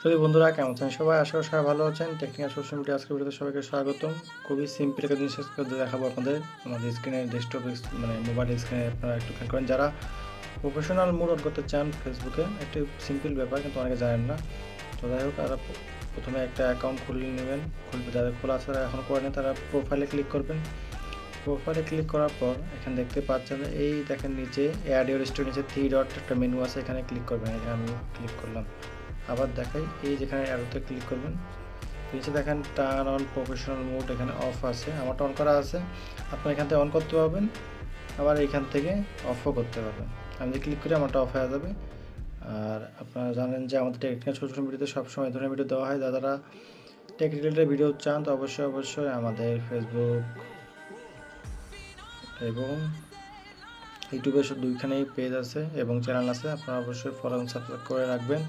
যদি বন্ধুরা কেমন আছেন সবাই, আশা করি সবাই ভালো আছেন। টেকনিক্যাল সোশ্যাল মিডিয়া আজকের ভিডিওতে সবাইকে স্বাগতম। খুবই সিম্পল একটা জিনিস আজকে দেখাবো আপনাদের। আমাদের স্ক্রিনে ডেস্কটপ মানে মোবাইল স্ক্রিনে আপনারা একটু খেয়াল করেন, যারা প্রফেশনাল মোড অন করতে চান ফেসবুকে, একটু সিম্পল ব্যাপার কিন্তু অনেকে জানেন না। তো যাই হোক, তারা প্রথমে একটা অ্যাকাউন্ট খুলে নেবেন। যাদের খোলা আছে তারা এখন করে নেন, তারা প্রোফাইলে ক্লিক করবেন। প্রোফাইলে ক্লিক করার পর এখানে দেখতে পাচ্ছেন, এই দেখেন নিচে অ্যাড ইউর স্টোরি নিচে 3 ডট একটা মেনু আছে, এখানে ক্লিক করবেন। এখানে আমি ক্লিক করলাম। আবার দেখাই, এই যেখানে অ্যারোতে ক্লিক করবেন, নিচে দেখেন টার্ন অন প্রফেশনাল মোড, এখানে অফ আছে, আমারটা অন করা আছে। আপনি এখান থেকে অন করতে পারবেন, আবার এইখান থেকে অফও করতে পারবেন। আমি যদি ক্লিক করি আমারটা অফ হয়ে যাবে। আর আপনারা জানেন যে আমাদের টেকনিক্যাল সোশ্যাল মিডিয়াতে সবসময় এই ধরনের ভিডিও দেওয়া হয়। যারা টেক রিলেটেড ভিডিও চান তো অবশ্যই আমাদের ফেসবুক এবং ইউটিউবে দুইখানেই পেজ আছে এবং চ্যানেল আছে, আপনারা অবশ্যই ফলো এবং সাবস্ক্রাইব করে রাখবেন।